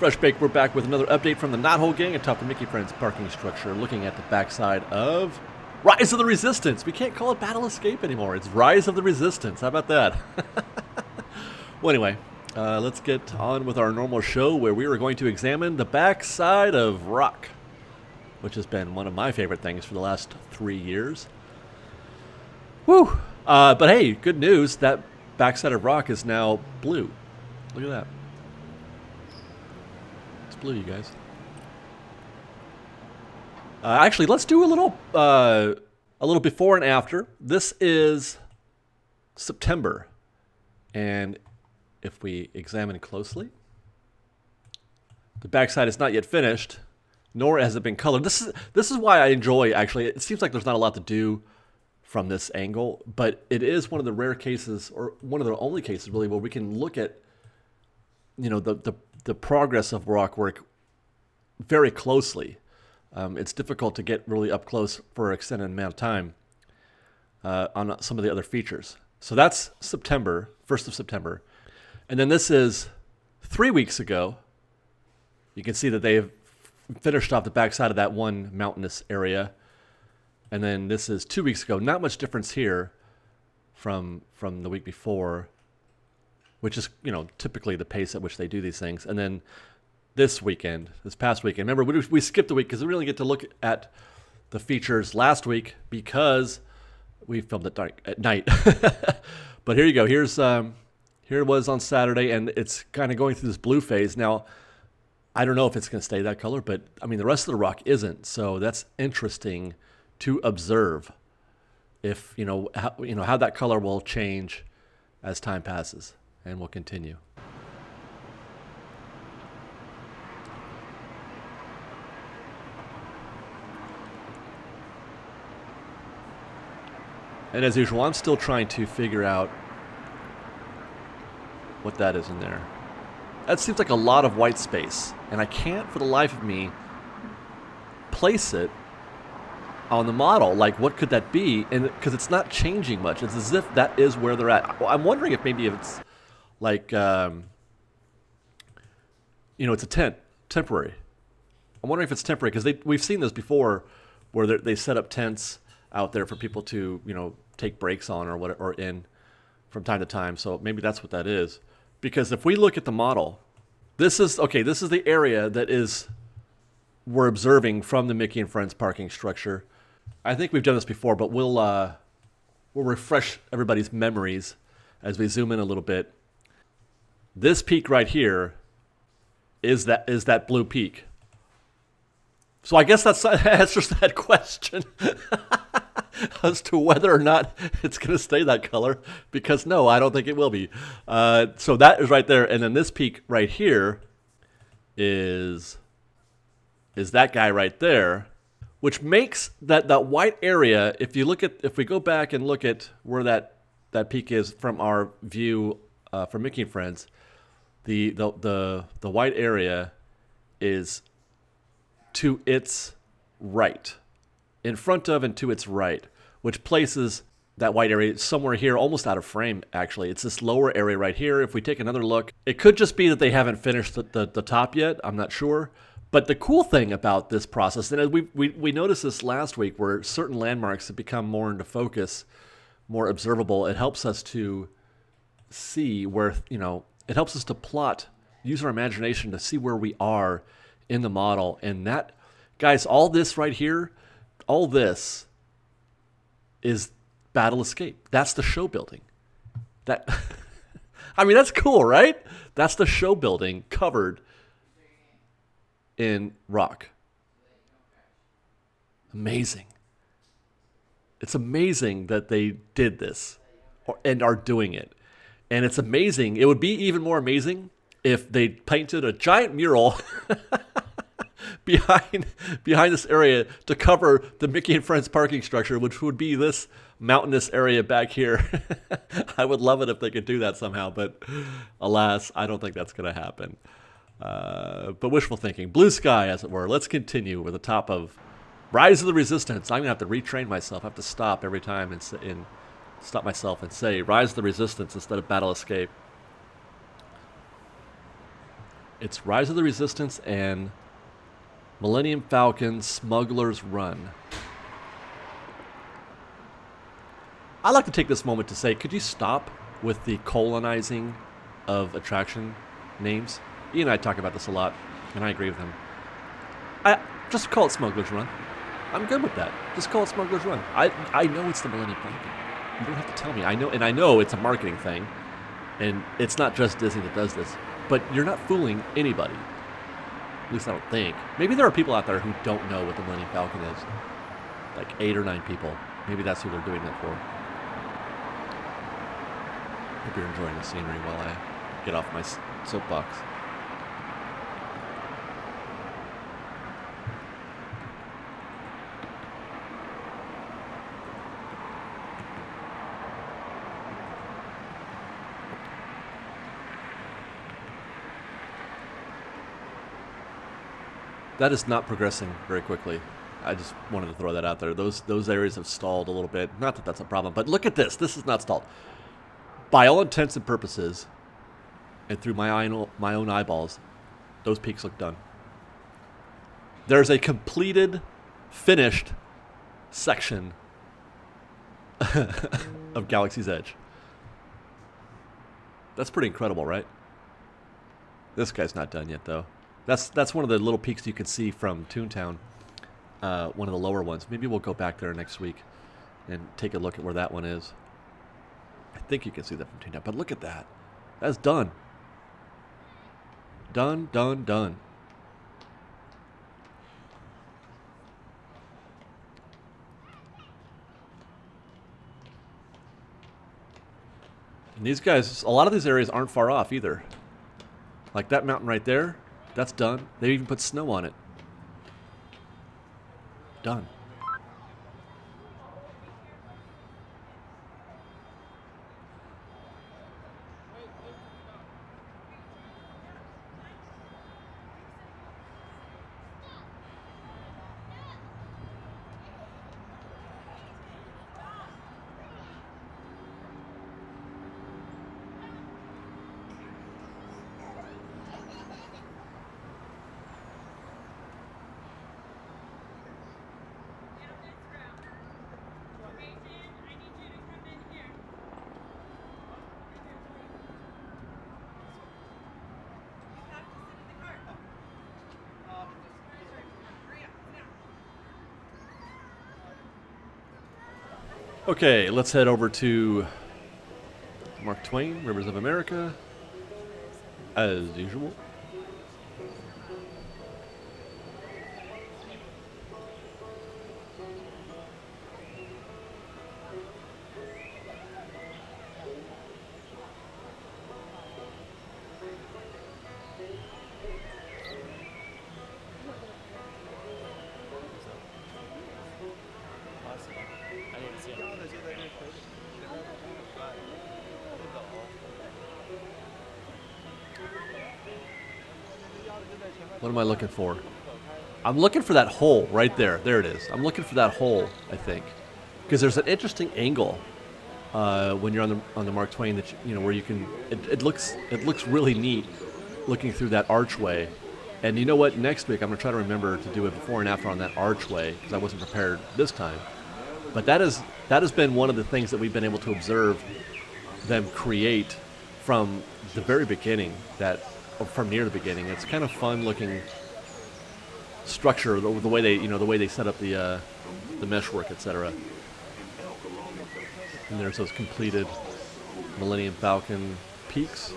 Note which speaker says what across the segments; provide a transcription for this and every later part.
Speaker 1: Fresh Bake, we're back with another update from the Knothole Gang atop the Mickey Friends parking structure, looking at the backside of Rise of the Resistance. We can't call it Battle Escape anymore. It's Rise of the Resistance. How about that? Well, anyway, let's get on with our normal show where we are going to examine the backside of Rock, which has been one of my favorite things for the last 3 years. Woo! But hey, good news. That backside of Rock is now blue. Look at that. It's blue, you guys. Actually, let's do a little before and after. This is September, and if we examine closely, the backside is not yet finished, nor has it been colored. This is why I enjoy. Actually, it seems like there's not a lot to do from this angle, but it is one of the rare cases, or one of the only cases really, where we can look at, you know, the progress of rock work very closely. It's difficult to get really up close for an extended amount of time on some of the other features. So that's September, 1st of September. And then this is 3 weeks ago. You can see that they've finished off the backside of that one mountainous area. And then this is 2 weeks ago. Not much difference here from the week before, which is, you know, typically the pace at which they do these things. And then this past weekend, remember, we skipped a week because we really get to look at the features last week because we filmed it at night. But here you go. Here it was on Saturday, and it's kind of going through this blue phase. Now, I don't know if it's going to stay that color, but I mean, the rest of the rock isn't. So that's interesting to observe if, how that color will change as time passes, and we'll continue. And as usual, I'm still trying to figure out what that is in there. That seems like a lot of white space, and I can't for the life of me place it on the model. Like, what could that be? And because it's not changing much, it's as if that is where they're at. I'm wondering if maybe it's like, it's a temporary. I'm wondering if it's temporary because we've seen this before, where they set up tents out there for people to, take breaks on or in from time to time. So maybe that's what that is. Because if we look at the model, this is the area that we're observing from the Mickey and Friends parking structure. I think we've done this before, but we'll refresh everybody's memories as we zoom in a little bit. This peak right here is that blue peak. So I guess that answers that question as to whether or not it's going to stay that color, because no, I don't think it will be. So that is right there, and then this peak right here is that guy right there, which makes that white area. If we go back and look at where that peak is from our view from Mickey and Friends, the white area is to its right, in front of and to its right, which places that white area somewhere here, almost out of frame, actually. It's this lower area right here. If we take another look, it could just be that they haven't finished the top yet. I'm not sure. But the cool thing about this process, and we noticed this last week, where certain landmarks have become more into focus, more observable, it helps us to see where, it helps us to plot, use our imagination to see where we are in the model. And that, guys, all this right here, all this is Battle Escape. That's the show building. That, I mean, that's cool, right? That's the show building covered in rock. Amazing. It's amazing that they did this and are doing it. And it's amazing. It would be even more amazing if they painted a giant mural behind this area to cover the Mickey and Friends parking structure, which would be this mountainous area back here. I would love it if they could do that somehow, but alas, I don't think that's going to happen. But wishful thinking. Blue sky, as it were. Let's continue with the top of Rise of the Resistance. I'm going to have to retrain myself. I have to stop every time and stop myself and say Rise of the Resistance instead of Battle Escape. It's Rise of the Resistance and Millennium Falcon Smuggler's Run. I'd like to take this moment to say, could you stop with the colonizing of attraction names? Ian and I talk about this a lot, and I agree with him. Just call it Smuggler's Run. I'm good with that. Just call it Smuggler's Run. I know it's the Millennium Falcon. You don't have to tell me. I know it's a marketing thing, and it's not just Disney that does this. But you're not fooling anybody. At least I don't think. Maybe there are people out there who don't know what the Millennium Falcon is. Like 8 or 9 people. Maybe that's who they're doing that for. Hope you're enjoying the scenery while I get off my soapbox. That is not progressing very quickly. I just wanted to throw that out there. Those areas have stalled a little bit. Not that that's a problem, but look at this. This is not stalled. By all intents and purposes, and through my own eyeballs, those peaks look done. There's a completed, finished section of Galaxy's Edge. That's pretty incredible, right? This guy's not done yet, though. That's one of the little peaks you can see from Toontown, one of the lower ones. Maybe we'll go back there next week and take a look at where that one is. I think you can see that from Toontown, but look at that. That's done. Done, done, done. And these guys, a lot of these areas aren't far off either. Like that mountain right there. That's done. They even put snow on it. Done. Okay, let's head over to Mark Twain, Rivers of America, as usual. What am I looking for? I'm looking for that hole right there. There it is. I'm looking for that hole, I think, because there's an interesting angle when you're on the Mark Twain that you know where you can. It looks really neat looking through that archway. And you know what? Next week I'm gonna try to remember to do a before and after on that archway because I wasn't prepared this time. But that has been one of the things that we've been able to observe them create from the very beginning. Or from near the beginning. It's kind of fun looking structure, the way they set up the meshwork, etc. And there's those completed Millennium Falcon peaks.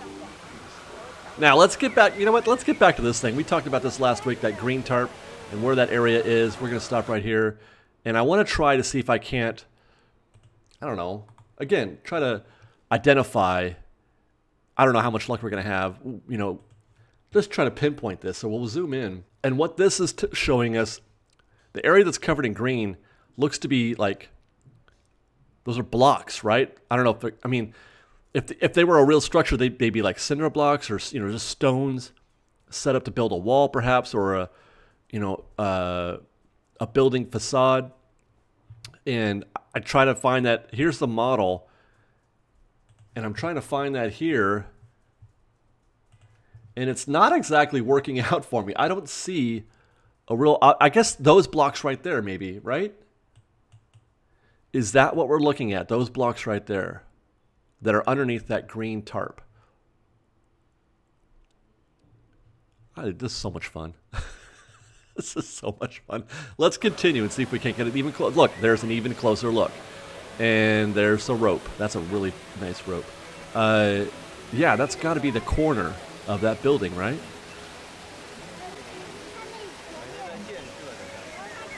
Speaker 1: Now let's get back. You know what? Let's get back to this thing. We talked about this last week, that green tarp and where that area is. We're going to stop right here, and I want to try to see if I can't. I don't know. Again, try to identify. I don't know how much luck we're going to have. You know. Just try to pinpoint this. So we'll zoom in. And what this is showing us, the area that's covered in green looks to be like, those are blocks, right? I don't know if they were a real structure, they'd be like cinder blocks or, just stones set up to build a wall perhaps, or a building facade. And I try to find that, here's the model. And I'm trying to find that here. And it's not exactly working out for me. I don't see a real... I guess those blocks right there, maybe, right? Is that what we're looking at? Those blocks right there that are underneath that green tarp. This is so much fun. This is so much fun. Let's continue and see if we can't get it even closer. Look, there's an even closer look. And there's a rope. That's a really nice rope. Yeah, that's got to be the corner of that building, right?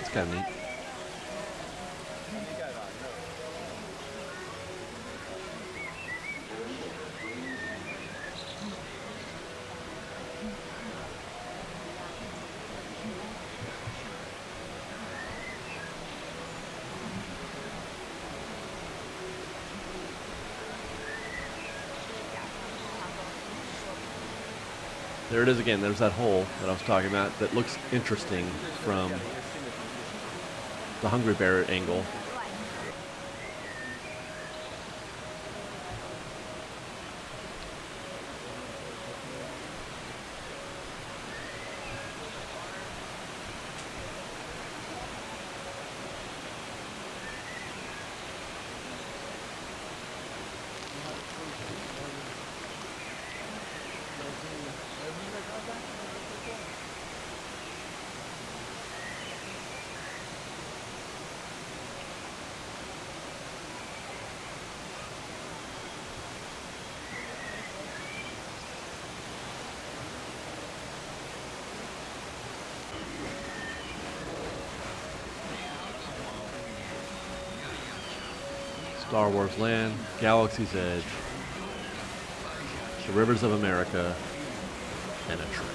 Speaker 1: It's kind of neat. There it is again. There's that hole that I was talking about that looks interesting from the Hungry Bear angle. Star Wars Land, Galaxy's Edge, the Rivers of America, and a train.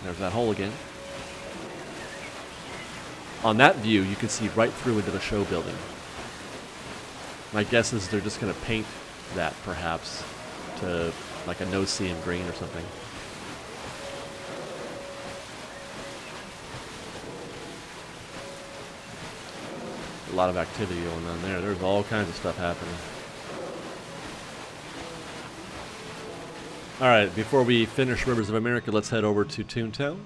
Speaker 1: There's that hole again. On that view, you can see right through into the show building. My guess is they're just going to paint that, perhaps, to like a no-seam green or something. A lot of activity going on there. There's all kinds of stuff happening. All right, before we finish Rivers of America, let's head over to Toontown.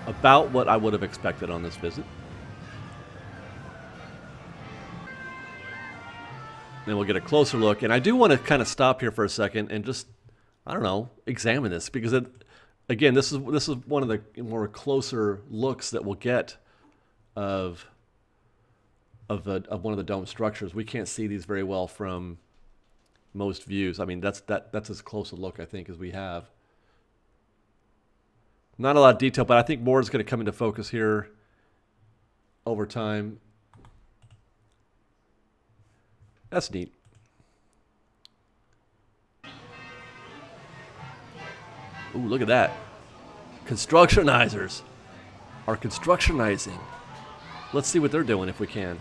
Speaker 1: About what I would have expected on this visit. Then we'll get a closer look. And I do want to kind of stop here for a second and just, I don't know, examine this, because again, this is one of the more closer looks that we'll get of one of the dome structures. We can't see these very well from most views. I mean, that's as close a look, I think, as we have. Not a lot of detail, but I think more is going to come into focus here over time. That's neat. Ooh, look at that. Constructionizers are constructionizing. Let's see what they're doing if we can.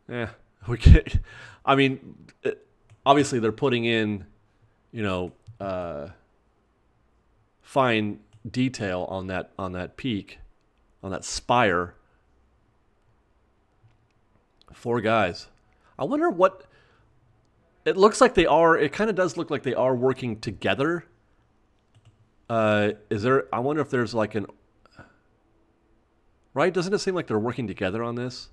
Speaker 1: Yeah, we can't. I mean, obviously they're putting in, you know, fine detail on that peak, on that spire. 4 guys. I wonder what. It looks like they are. It kind of does look like they are working together. Is there? I wonder if there's like an. Right? Doesn't it seem like they're working together on this?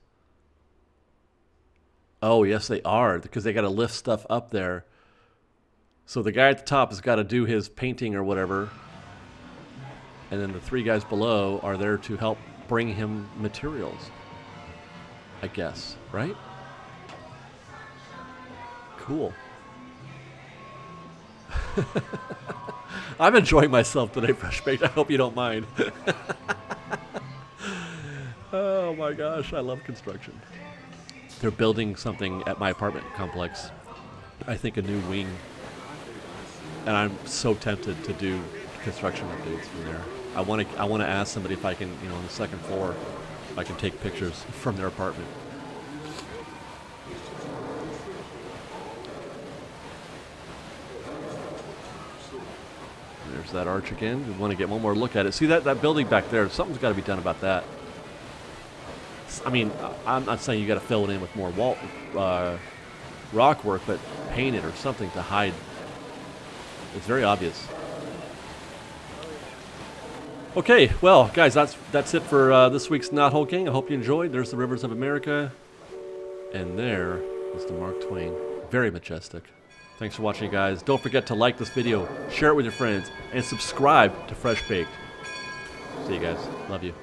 Speaker 1: Oh, yes, they are, because they got to lift stuff up there. So the guy at the top has got to do his painting or whatever. And then the 3 guys below are there to help bring him materials. I guess, right? Cool. I'm enjoying myself today, Fresh Baked. I hope you don't mind. Oh my gosh, I love construction. They're building something at my apartment complex. I think a new wing. And I'm so tempted to do construction updates from there. I want to ask somebody if I can, you know, on the second floor, if I can take pictures from their apartment. There's that arch again. We want to get one more look at it. See that building back there? Something's got to be done about that. I mean, I'm not saying you got to fill it in with more rock work, but paint it or something to hide. It's very obvious. Okay, well, guys, that's it for this week's Not Hulking. I hope you enjoyed. There's the Rivers of America, and there is the Mark Twain. Very majestic. Thanks for watching, guys. Don't forget to like this video, share it with your friends, and subscribe to Fresh Baked. See you guys. Love you.